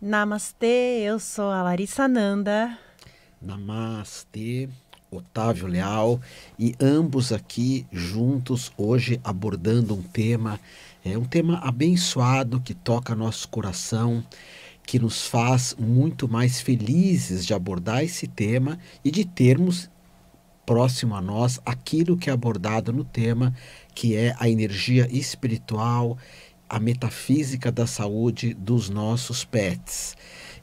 Namastê, eu sou a Larissa Nanda. Namastê, Otávio Leal, e ambos aqui juntos hoje abordando um tema abençoado que toca nosso coração, que nos faz muito mais felizes de abordar esse tema e de termos próximo a nós aquilo que é abordado no tema, que é a energia espiritual, a metafísica da saúde dos nossos pets.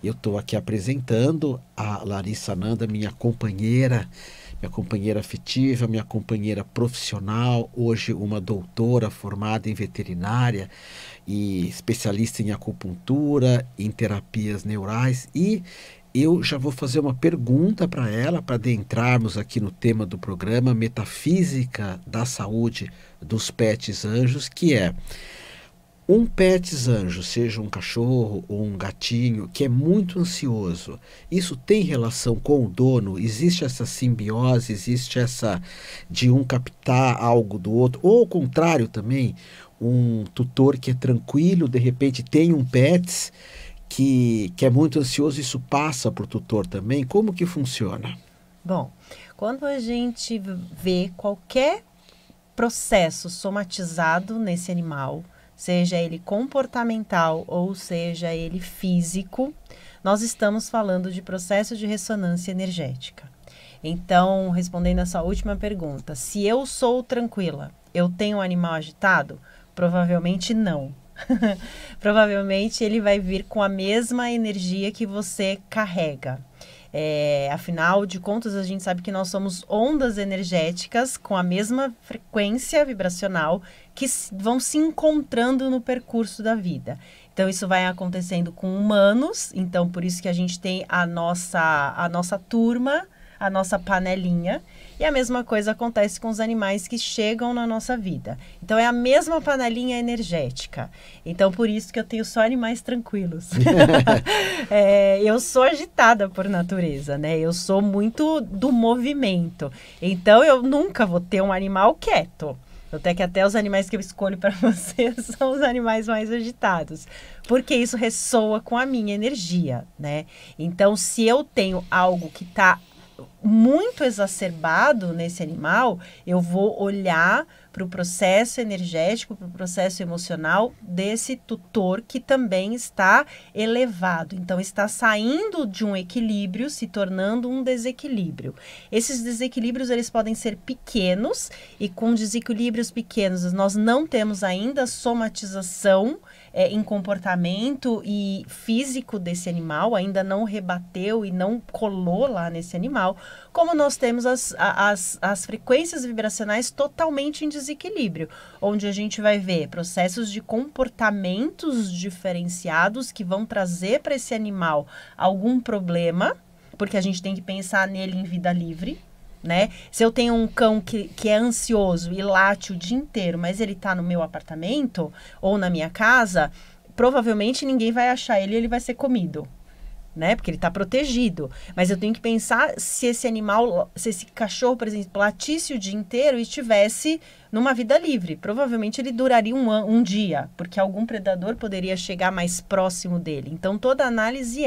Eu estou aqui apresentando a Larissa Nanda, minha companheira afetiva, minha companheira profissional, hoje uma doutora formada em veterinária e especialista em acupuntura, em terapias neurais, e eu já vou fazer uma pergunta para ela, para adentrarmos aqui no tema do programa, metafísica da saúde dos pets anjos, que é: um pets anjo, seja um cachorro ou um gatinho, que é muito ansioso, isso tem relação com o dono? Existe essa simbiose, existe essa de um captar algo do outro? Ou ao contrário também, um tutor que é tranquilo, de repente tem um pets que é muito ansioso, isso passa para o tutor também? Como que funciona? Bom, quando a gente vê qualquer processo somatizado nesse animal, seja ele comportamental ou seja ele físico, nós estamos falando de processo de ressonância energética. Então, respondendo a sua última pergunta, se eu sou tranquila, eu tenho um animal agitado? Provavelmente não. Provavelmente ele vai vir com a mesma energia que você carrega. Afinal de contas, a gente sabe que nós somos ondas energéticas com a mesma frequência vibracional que vão se encontrando no percurso da vida. Então, isso vai acontecendo com humanos, então por isso que a gente tem a nossa turma, a nossa panelinha, e a mesma coisa acontece com os animais que chegam na nossa vida. Então, é a mesma panelinha energética. Então, por isso que eu tenho só animais tranquilos. Eu sou agitada por natureza, né? Eu sou muito do movimento. Então, eu nunca vou ter um animal quieto. Até os animais que eu escolho para você são os animais mais agitados, porque isso ressoa com a minha energia, né? Então, se eu tenho algo que está muito exacerbado nesse animal, eu vou olhar para o processo energético, para o processo emocional desse tutor que também está elevado. Então, está saindo de um equilíbrio, se tornando um desequilíbrio. Esses desequilíbrios, eles podem ser pequenos, e com desequilíbrios pequenos, nós não temos ainda somatização em comportamento e físico desse animal, ainda não rebateu e não colou lá nesse animal, como nós temos as frequências vibracionais totalmente em desequilíbrio, onde a gente vai ver processos de comportamentos diferenciados que vão trazer para esse animal algum problema, porque a gente tem que pensar nele em vida livre, né? Se eu tenho um cão que é ansioso e late o dia inteiro, mas ele está no meu apartamento ou na minha casa, provavelmente ninguém vai achar ele e ele vai ser comido, né? Porque ele está protegido. Mas eu tenho que pensar se esse animal, se esse cachorro, por exemplo, latisse o dia inteiro e estivesse numa vida livre. Provavelmente ele duraria um dia, porque algum predador poderia chegar mais próximo dele. Então, toda análise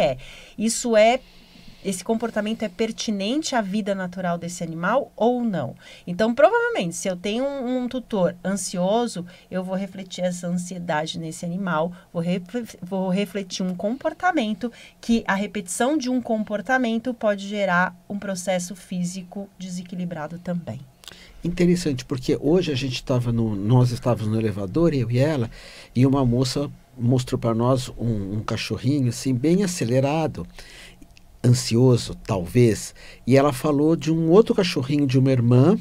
esse comportamento é pertinente à vida natural desse animal ou não? Então, provavelmente, se eu tenho um tutor ansioso, eu vou refletir essa ansiedade nesse animal, vou refletir um comportamento, que a repetição de um comportamento pode gerar um processo físico desequilibrado também. Interessante, porque hoje nós estávamos no elevador, eu e ela, e uma moça mostrou para nós um cachorrinho assim, bem acelerado, ansioso, talvez, e ela falou de um outro cachorrinho de uma irmã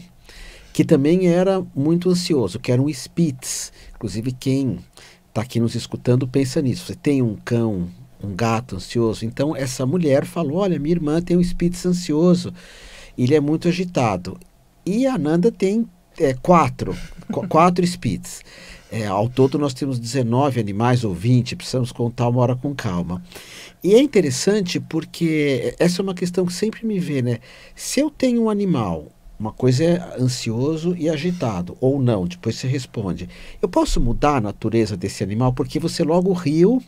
que também era muito ansioso, que era um Spitz. Inclusive, quem está aqui nos escutando pensa nisso. Você tem um cão, um gato ansioso? Então, essa mulher falou: olha, minha irmã tem um Spitz ansioso, ele é muito agitado. E a Nanda tem quatro Spitz. Ao todo nós temos 19 animais ou 20, precisamos contar uma hora com calma. E é interessante porque essa é uma questão que sempre me vê, né? Se eu tenho um animal, uma coisa é ansioso e agitado, ou não, depois você responde. Eu posso mudar a natureza desse animal? Porque você logo riu,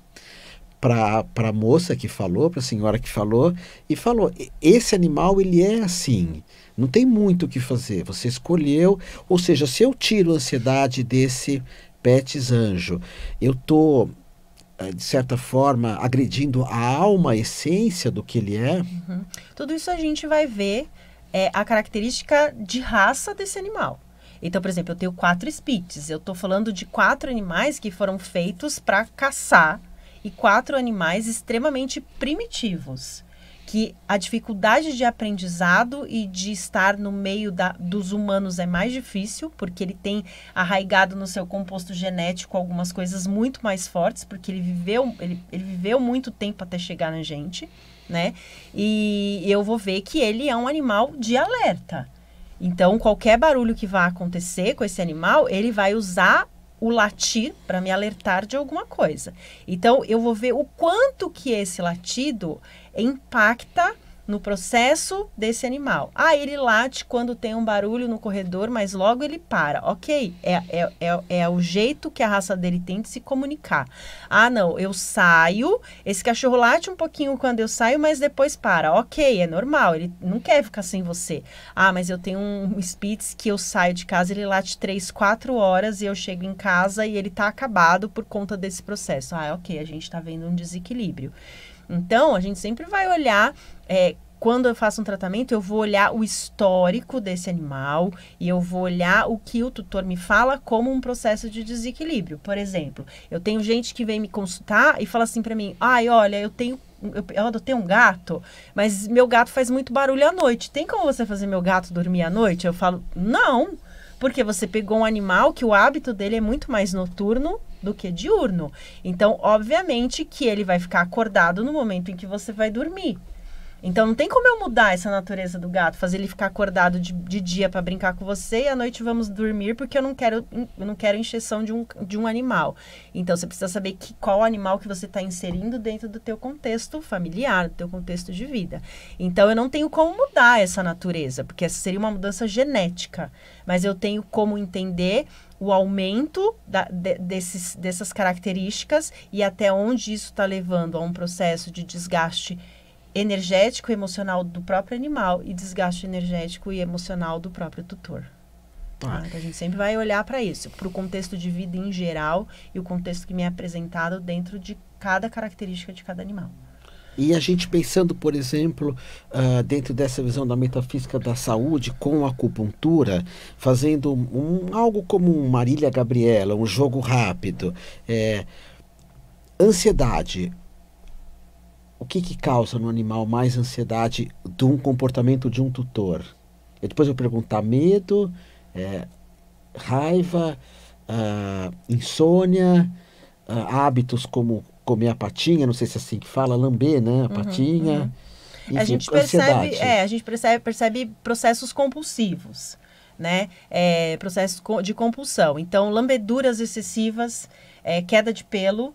para a moça que falou, para a senhora que falou, e falou, esse animal ele é assim, não tem muito o que fazer, você escolheu, ou seja, se eu tiro a ansiedade desse Pets Anjo, eu estou, de certa forma, agredindo a alma, a essência do que ele é. Tudo isso a gente vai ver a característica de raça desse animal. Então, por exemplo, eu tenho 4 Spitz, eu estou falando de 4 animais que foram feitos para caçar, e 4 animais extremamente primitivos, que a dificuldade de aprendizado e de estar no meio dos humanos é mais difícil, porque ele tem arraigado no seu composto genético algumas coisas muito mais fortes, porque ele viveu muito tempo até chegar na gente, né? E eu vou ver que ele é um animal de alerta. Então, qualquer barulho que vá acontecer com esse animal, ele vai usar o latir para me alertar de alguma coisa. Então, eu vou ver o quanto que esse latido impacta no processo desse animal. Ah, ele late quando tem um barulho no corredor, mas logo ele para. Ok, é o jeito que a raça dele tem de se comunicar. Ah, não, eu saio, esse cachorro late um pouquinho quando eu saio, mas depois para. Ok, é normal, ele não quer ficar sem você. Ah, mas eu tenho um Spitz que eu saio de casa, ele late 3, 4 horas e eu chego em casa e ele tá acabado por conta desse processo. Ah, ok, a gente tá vendo um desequilíbrio. Então, a gente sempre vai olhar, quando eu faço um tratamento, eu vou olhar o histórico desse animal e eu vou olhar o que o tutor me fala como um processo de desequilíbrio. Por exemplo, eu tenho gente que vem me consultar e fala assim para mim, ai, olha, eu adotei um gato, mas meu gato faz muito barulho à noite. Tem como você fazer meu gato dormir à noite? Eu falo, não, porque você pegou um animal que o hábito dele é muito mais noturno do que diurno. Então, obviamente que ele vai ficar acordado no momento em que você vai dormir. Então, não tem como eu mudar essa natureza do gato, fazer ele ficar acordado de dia para brincar com você e à noite vamos dormir, porque eu não quero encheção de um animal. Então, você precisa saber qual animal que você está inserindo dentro do teu contexto familiar, do teu contexto de vida. Então, eu não tenho como mudar essa natureza, porque essa seria uma mudança genética. Mas eu tenho como entender o aumento dessas características e até onde isso está levando a um processo de desgaste energético e emocional do próprio animal e desgaste energético e emocional do próprio tutor. Tá? Então, a gente sempre vai olhar para isso, para o contexto de vida em geral e o contexto que me é apresentado dentro de cada característica de cada animal. E a gente pensando, por exemplo, dentro dessa visão da metafísica da saúde, com a acupuntura, fazendo algo como um Marília Gabriela, um jogo rápido. Ansiedade. O que causa no animal mais ansiedade de um comportamento de um tutor? E depois eu perguntar medo, raiva, insônia, hábitos como comer a patinha, não sei se é assim que fala, lamber, né, a patinha. Enfim, a gente percebe processos compulsivos, né? Processos de compulsão. Então, lambeduras excessivas, queda de pelo,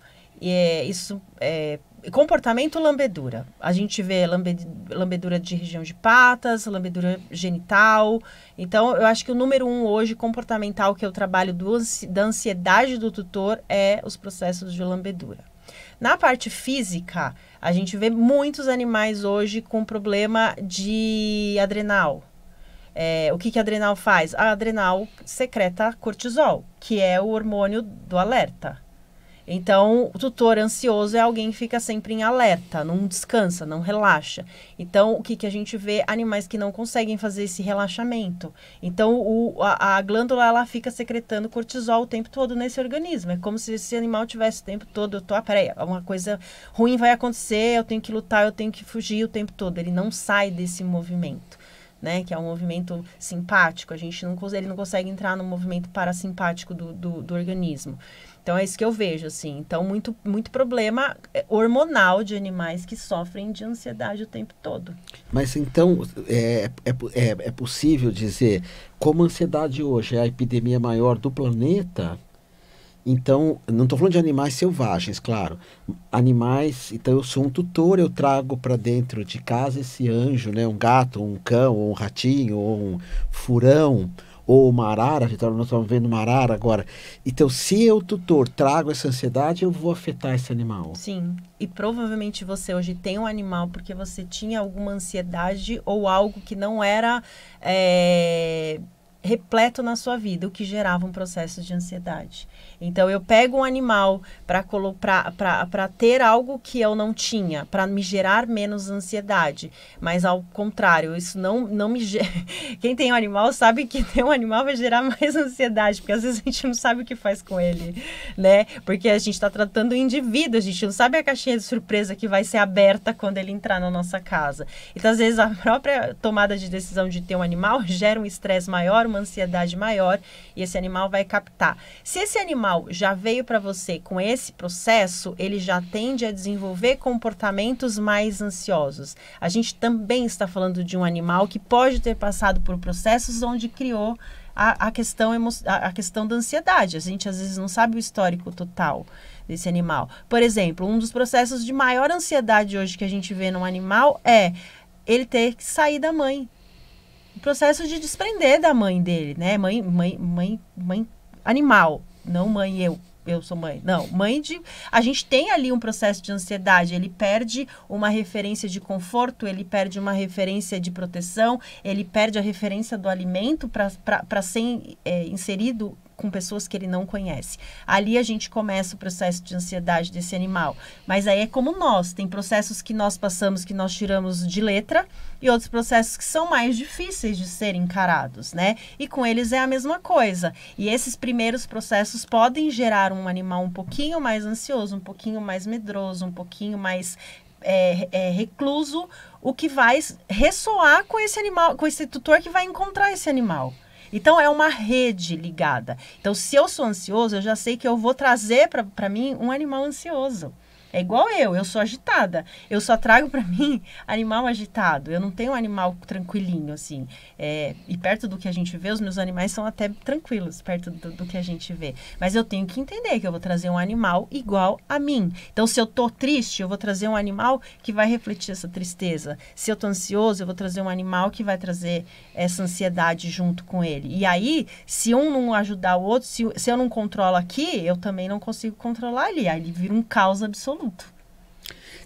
comportamento lambedura. A gente vê lambedura de região de patas, lambedura genital. Então, eu acho que o número 1 hoje, comportamental, que eu trabalho da ansiedade do tutor, é os processos de lambedura. Na parte física, a gente vê muitos animais hoje com problema de adrenal. O que a adrenal faz? A adrenal secreta cortisol, que é o hormônio do alerta. Então, o tutor ansioso é alguém que fica sempre em alerta, não descansa, não relaxa. Então, o que a gente vê? Animais que não conseguem fazer esse relaxamento. Então, a glândula, ela fica secretando cortisol o tempo todo nesse organismo. É como se esse animal tivesse o tempo todo, peraí, uma coisa ruim vai acontecer, eu tenho que lutar, eu tenho que fugir o tempo todo. Ele não sai desse movimento, né? Que é um movimento simpático. Ele não consegue entrar no movimento parasimpático do organismo. Então, é isso que eu vejo, assim. Então, muito, muito problema hormonal de animais que sofrem de ansiedade o tempo todo. Mas, então, é possível dizer, como a ansiedade hoje é a epidemia maior do planeta, então, não estou falando de animais selvagens, claro. Animais, então eu sou um tutor, eu trago para dentro de casa esse anjo, né? Um gato, um cão, ou um ratinho, ou um furão, ou uma arara, nós estamos vendo uma arara agora. Então, se eu, tutor, trago essa ansiedade, eu vou afetar esse animal. Sim, e provavelmente você hoje tem um animal porque você tinha alguma ansiedade ou algo que não era repleto na sua vida, o que gerava um processo de ansiedade. Então, eu pego um animal para ter algo que eu não tinha, para me gerar menos ansiedade. Mas, ao contrário, isso não me gera... Quem tem um animal sabe que ter um animal vai gerar mais ansiedade, porque às vezes a gente não sabe o que faz com ele, né? Porque a gente está tratando o indivíduo, a gente não sabe a caixinha de surpresa que vai ser aberta quando ele entrar na nossa casa. Então, às vezes, a própria tomada de decisão de ter um animal gera um estresse maior, uma ansiedade maior, e esse animal vai captar. Se esse animal já veio para você com esse processo, ele já tende a desenvolver comportamentos mais ansiosos. A gente também está falando de um animal que pode ter passado por processos onde criou a questão da ansiedade. A gente às vezes não sabe o histórico total desse animal. Por exemplo, um dos processos de maior ansiedade hoje que a gente vê num animal é ele ter que sair da mãe. O processo de desprender da mãe dele, né? Mãe animal. Não mãe, eu sou mãe. Não, mãe de... A gente tem ali um processo de ansiedade. Ele perde uma referência de conforto, ele perde uma referência de proteção, ele perde a referência do alimento para ser inserido com pessoas que ele não conhece. Ali a gente começa o processo de ansiedade desse animal. Mas aí é como nós. Tem processos que nós passamos, que nós tiramos de letra, e outros processos que são mais difíceis de serem encarados, né? E com eles é a mesma coisa. E esses primeiros processos podem gerar um animal um pouquinho mais ansioso, um pouquinho mais medroso, um pouquinho mais recluso, o que vai ressoar com esse animal, com esse tutor que vai encontrar esse animal. Então, é uma rede ligada. Então, se eu sou ansioso, eu já sei que eu vou trazer para mim um animal ansioso. É igual eu sou agitada. Eu só trago para mim animal agitado. Eu não tenho um animal tranquilinho, assim. E perto do que a gente vê, os meus animais são até tranquilos, perto do que a gente vê. Mas eu tenho que entender que eu vou trazer um animal igual a mim. Então, se eu tô triste, eu vou trazer um animal que vai refletir essa tristeza. Se eu tô ansioso, eu vou trazer um animal que vai trazer essa ansiedade junto com ele. E aí, se um não ajudar o outro, se eu não controlo aqui, eu também não consigo controlar ali. Aí ele vira um caos absoluto.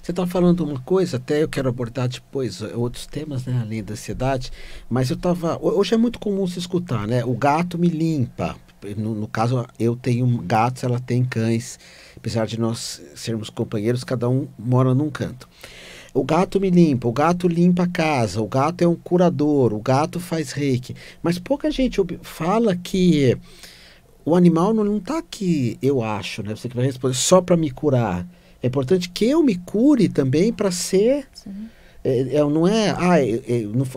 Você está falando uma coisa, até eu quero abordar depois outros temas, né, além da ansiedade, mas hoje é muito comum se escutar, né, o gato me limpa. No caso, eu tenho gatos, ela tem cães, apesar de nós sermos companheiros, cada um mora num canto. O gato me limpa, o gato limpa a casa, o gato é um curador, o gato faz reiki, mas pouca gente fala que o animal não está aqui, eu acho, né, você que vai responder, só para me curar. É importante que eu me cure também para ser... não é...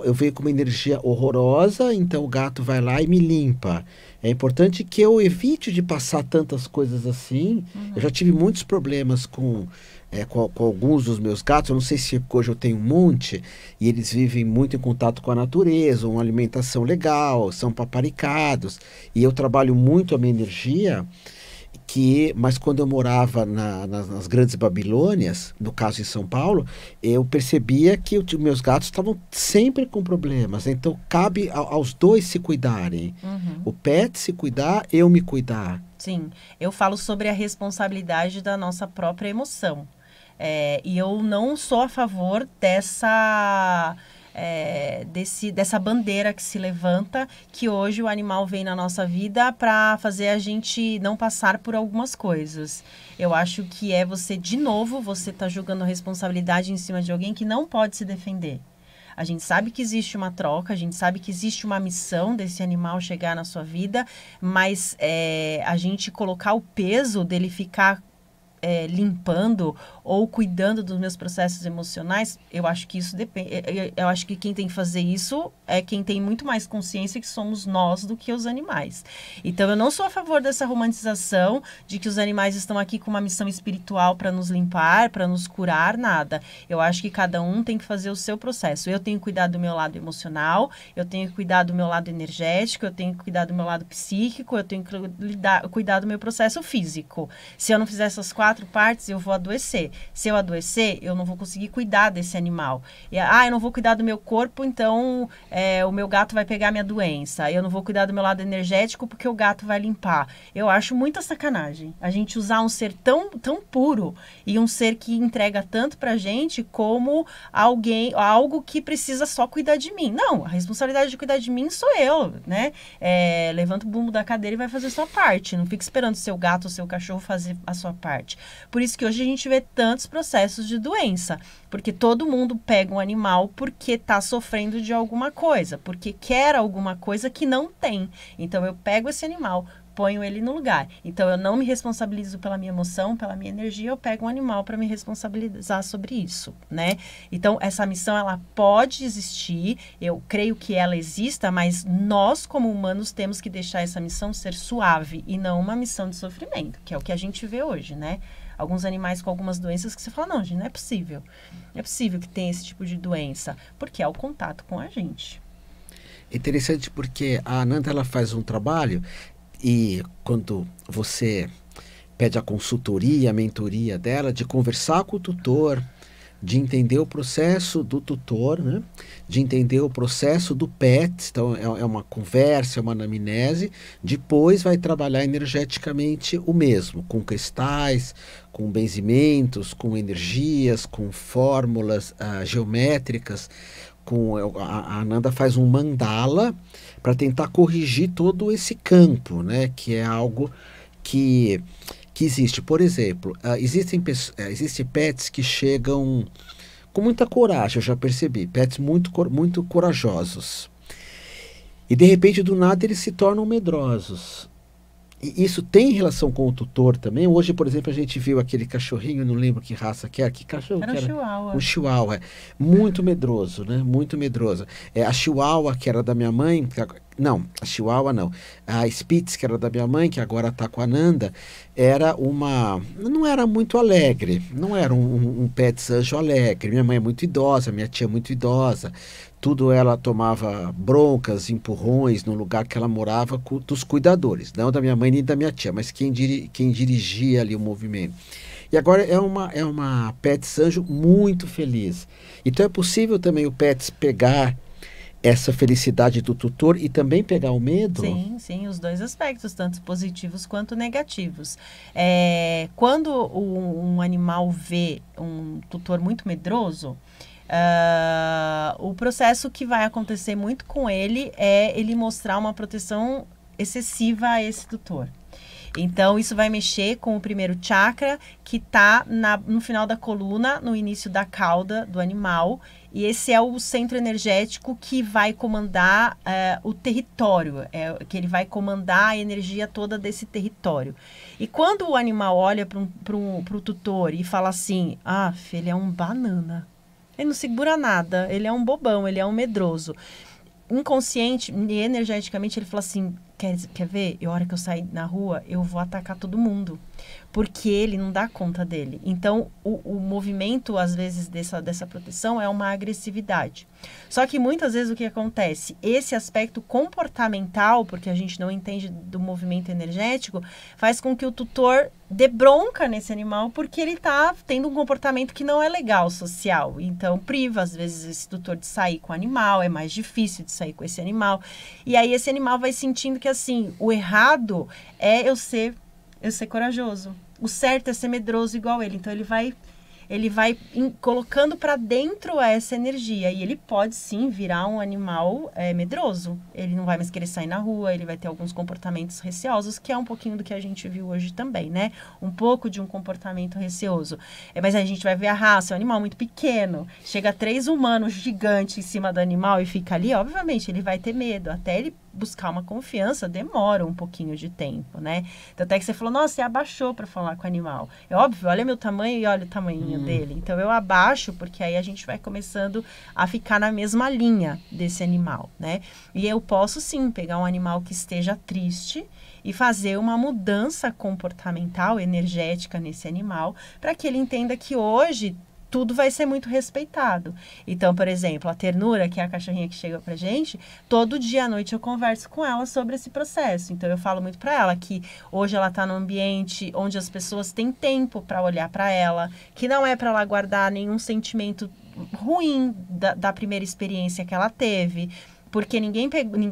eu venho com uma energia horrorosa, então o gato vai lá e me limpa. É importante que eu evite de passar tantas coisas assim. Eu já tive muitos problemas com alguns dos meus gatos. Eu não sei se hoje eu tenho um monte, e eles vivem muito em contato com a natureza, uma alimentação legal, são paparicados. E eu trabalho muito a minha energia... Mas quando eu morava nas grandes Babilônias, no caso em São Paulo, eu percebia que meus gatos estavam sempre com problemas. Então, cabe aos dois se cuidarem. O pet se cuidar, eu me cuidar. Sim, eu falo sobre a responsabilidade da nossa própria emoção. E eu não sou a favor dessa bandeira que se levanta, que hoje o animal vem na nossa vida para fazer a gente não passar por algumas coisas. Eu acho que você tá jogando a responsabilidade em cima de alguém que não pode se defender. A gente sabe que existe uma troca, a gente sabe que existe uma missão desse animal chegar na sua vida, mas a gente colocar o peso dele ficar limpando ou cuidando dos meus processos emocionais, eu acho que isso depende. Eu acho que quem tem que fazer isso é quem tem muito mais consciência que somos nós do que os animais. Então, eu não sou a favor dessa romantização de que os animais estão aqui com uma missão espiritual para nos limpar, para nos curar, nada. Eu acho que cada um tem que fazer o seu processo. Eu tenho que cuidar do meu lado emocional, eu tenho que cuidar do meu lado energético, eu tenho que cuidar do meu lado psíquico, eu tenho que cuidar do meu processo físico. Se eu não fizer essas quatro, 4 partes, eu vou adoecer. Se eu adoecer, eu não vou conseguir cuidar desse animal. Eu não vou cuidar do meu corpo, então o meu gato vai pegar minha doença. Eu não vou cuidar do meu lado energético porque o gato vai limpar. Eu acho muita sacanagem a gente usar um ser tão, tão puro e um ser que entrega tanto pra gente como algo que precisa só cuidar de mim. Não, a responsabilidade de cuidar de mim sou eu, né? Levanta o bumbo da cadeira e vai fazer a sua parte. Não fica esperando o seu gato ou seu cachorro fazer a sua parte. Por isso que hoje a gente vê tantos processos de doença. Porque todo mundo pega um animal porque está sofrendo de alguma coisa. Porque quer alguma coisa que não tem. Então, eu pego esse animal, ponho ele no lugar. Então, eu não me responsabilizo pela minha emoção, pela minha energia, eu pego um animal para me responsabilizar sobre isso, né? Então, essa missão, ela pode existir, eu creio que ela exista, mas nós, como humanos, temos que deixar essa missão ser suave e não uma missão de sofrimento, que é o que a gente vê hoje, né? Alguns animais com algumas doenças que você fala, não, gente, não é possível. Não é possível que tenha esse tipo de doença, porque é o contato com a gente. Interessante porque a Ananda, ela faz um trabalho e quando você pede a consultoria, a mentoria dela, de conversar com o tutor, de entender o processo do tutor, né? De entender o processo do pet, então é uma conversa, é uma anamnese, depois vai trabalhar energeticamente o mesmo, com cristais, com benzimentos, com energias, com fórmulas geométricas, a Ananda faz um mandala para tentar corrigir todo esse campo, né? Que é algo que existe. Por exemplo, existem pets que chegam com muita coragem, eu já percebi, pets muito corajosos. E de repente, do nada, eles se tornam medrosos. E isso tem relação com o tutor também. Hoje, por exemplo, a gente viu aquele cachorrinho, não lembro que raça que era, que cachorro era que era? Chihuahua. Um chihuahua, muito medroso, né? Muito medroso. A chihuahua, que era da minha mãe, não, a chihuahua não. A Spitz, que era da minha mãe, que agora está com a Nanda, não era muito alegre, não era um pet anjo alegre. Minha mãe é muito idosa, minha tia é muito idosa. Tudo ela tomava broncas, empurrões no lugar que ela morava dos cuidadores, não da minha mãe nem da minha tia, mas quem dirigia ali o movimento. E agora é uma Pets Anjo muito feliz. Então é possível também o Pets pegar essa felicidade do tutor e também pegar o medo? Sim, os dois aspectos, tanto positivos quanto negativos. Quando um animal vê um tutor muito medroso, o processo que vai acontecer muito com ele é ele mostrar uma proteção excessiva a esse tutor. Então, isso vai mexer com o primeiro chakra, que está no final da coluna, no início da cauda do animal. E esse é o centro energético que vai comandar o território, que ele vai comandar a energia toda desse território. E quando o animal olha para o tutor e fala assim, ele é um banana, ele não segura nada, ele é um bobão, ele é um medroso. Inconsciente e energeticamente ele fala assim, quer ver? A hora que eu sair na rua, eu vou atacar todo mundo. Porque ele não dá conta dele. Então, o movimento, às vezes, dessa proteção é uma agressividade. Só que, muitas vezes, o que acontece? Esse aspecto comportamental, porque a gente não entende do movimento energético, faz com que o tutor dê bronca nesse animal, porque ele está tendo um comportamento que não é legal, social. Então, priva, às vezes, esse tutor de sair com o animal, é mais difícil de sair com esse animal. E aí, esse animal vai sentindo que, assim, o errado é eu ser corajoso. O certo é ser medroso igual ele. Então, ele vai colocando para dentro essa energia. E ele pode, sim, virar um animal medroso. Ele não vai mais querer sair na rua, ele vai ter alguns comportamentos receosos, que é um pouquinho do que a gente viu hoje também, né? Um pouco de um comportamento receoso. Mas a gente vai ver a raça, é um animal muito pequeno. Chega 3 humanos gigantes em cima do animal e fica ali, obviamente, ele vai ter medo. Até ele buscar uma confiança demora um pouquinho de tempo, né? Então, até que você falou, nossa, você abaixou para falar com o animal. É óbvio, olha meu tamanho e olha o tamanho dele. Então, eu abaixo, porque aí a gente vai começando a ficar na mesma linha desse animal, né? E eu posso, sim, pegar um animal que esteja triste e fazer uma mudança comportamental, energética nesse animal, para que ele entenda que hoje tudo vai ser muito respeitado. Então, por exemplo, a Ternura, que é a cachorrinha que chega pra gente, todo dia à noite eu converso com ela sobre esse processo. Então, eu falo muito pra ela que hoje ela tá num ambiente onde as pessoas têm tempo para olhar pra ela, que não é para ela guardar nenhum sentimento ruim da primeira experiência que ela teve, porque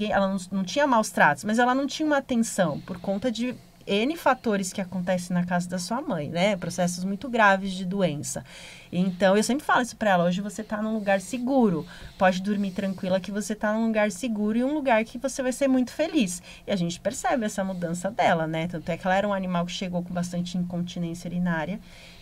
ela não tinha maus tratos, mas ela não tinha uma atenção por conta de N fatores que acontecem na casa da sua mãe, né? Processos muito graves de doença. Então, eu sempre falo isso pra ela. Hoje você tá num lugar seguro. Pode dormir tranquila que você tá num lugar seguro e um lugar que você vai ser muito feliz. E a gente percebe essa mudança dela, né? Tanto é que ela era um animal que chegou com bastante incontinência urinária.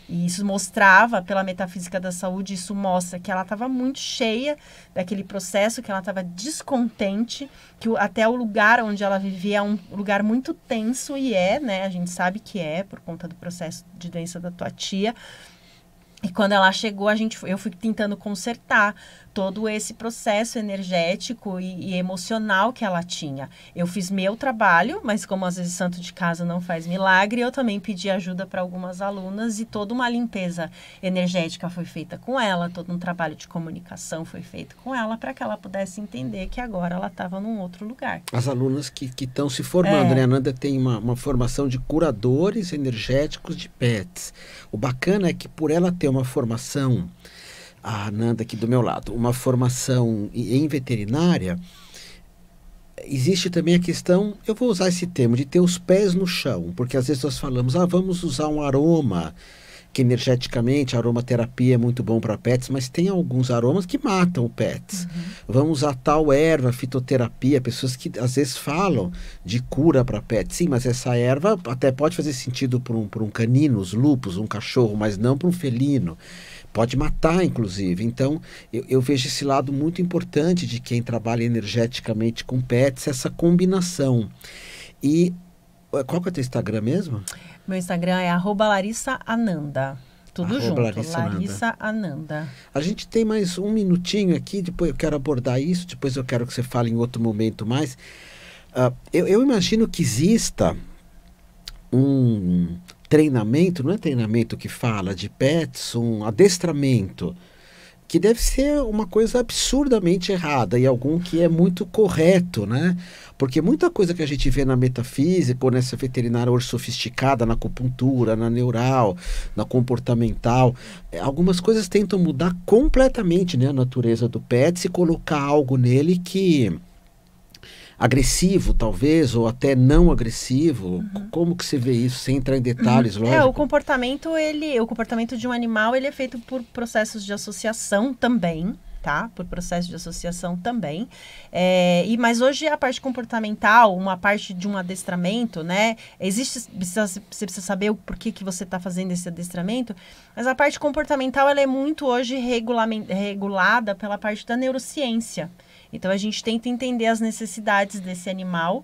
E isso mostrava, pela metafísica da saúde, isso mostra que ela estava muito cheia daquele processo, que ela estava descontente, que até o lugar onde ela vivia é um lugar muito tenso, e né? A gente sabe que por conta do processo de doença da tua tia. E quando ela chegou, eu fui tentando consertar todo esse processo energético e emocional que ela tinha. Eu fiz meu trabalho, mas como às vezes santo de casa não faz milagre, eu também pedi ajuda para algumas alunas e toda uma limpeza energética foi feita com ela, todo um trabalho de comunicação foi feito com ela para que ela pudesse entender que agora ela estava num outro lugar. As alunas que estão se formando, né? A Ananda tem uma formação de curadores energéticos de pets. O bacana é que por ela ter uma formação, a Ananda aqui do meu lado, uma formação em veterinária, existe também a questão, eu vou usar esse termo, de ter os pés no chão, porque às vezes nós falamos, vamos usar um aroma, que energeticamente a aromaterapia é muito bom para pets, mas tem alguns aromas que matam pets. Vamos usar tal erva, fitoterapia, pessoas que às vezes falam de cura para pets. Sim, mas essa erva até pode fazer sentido para um canino, os lupus, um cachorro, mas não para um felino. Pode matar, inclusive. Então, eu vejo esse lado muito importante de quem trabalha energeticamente com pets, essa combinação. E qual que é o teu Instagram mesmo? Meu Instagram é @LarissaAnanda. Tudo junto, Larissa Ananda. A gente tem mais um minutinho aqui, depois eu quero abordar isso, depois eu quero que você fale em outro momento mais. Eu imagino que exista um treinamento, não é treinamento que fala de pets, um adestramento, que deve ser uma coisa absurdamente errada e algum que é muito correto, né? Porque muita coisa que a gente vê na metafísica ou nessa veterinária hoje sofisticada, na acupuntura, na neural, na comportamental, algumas coisas tentam mudar completamente, né, a natureza do pet e colocar algo nele que agressivo, talvez, ou até não agressivo. Como que você vê isso, sem entrar em detalhes, lógico? O comportamento de um animal, ele é feito por processos de associação também, tá? Por processo de associação também. Mas hoje a parte comportamental, uma parte de um adestramento, né? Você precisa saber o porquê que você está fazendo esse adestramento, mas a parte comportamental, ela é muito hoje regulada pela parte da neurociência. Então, a gente tenta entender as necessidades desse animal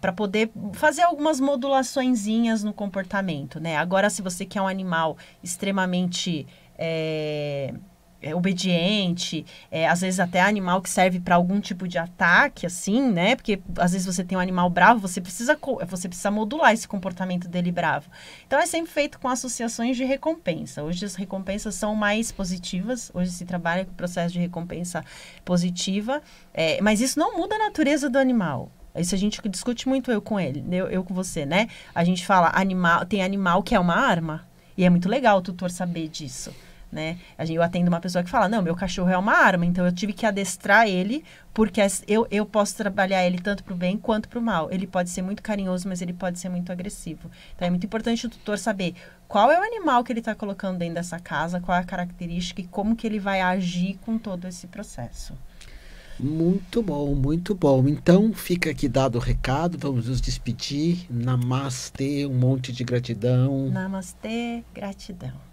para poder fazer algumas modulaçõezinhas no comportamento, né? Agora, se você quer um animal extremamente obediente, às vezes até animal que serve para algum tipo de ataque, assim, né? Porque às vezes você tem um animal bravo, você precisa modular esse comportamento dele bravo. Então, é sempre feito com associações de recompensa. Hoje as recompensas são mais positivas, hoje se trabalha com o processo de recompensa positiva, mas isso não muda a natureza do animal. Isso a gente discute muito eu com ele, eu com você, né? A gente fala, tem animal que é uma arma, e é muito legal o tutor saber disso. Né? Eu atendo uma pessoa que fala, não, meu cachorro é uma arma, então eu tive que adestrar ele, porque eu posso trabalhar ele tanto para o bem quanto para o mal. Ele pode ser muito carinhoso, mas ele pode ser muito agressivo. Então é muito importante o tutor saber qual é o animal que ele está colocando dentro dessa casa, qual é a característica e como que ele vai agir com todo esse processo. Muito bom, muito bom. Então, fica aqui dado o recado, vamos nos despedir. Namastê, um monte de gratidão. Namastê, gratidão.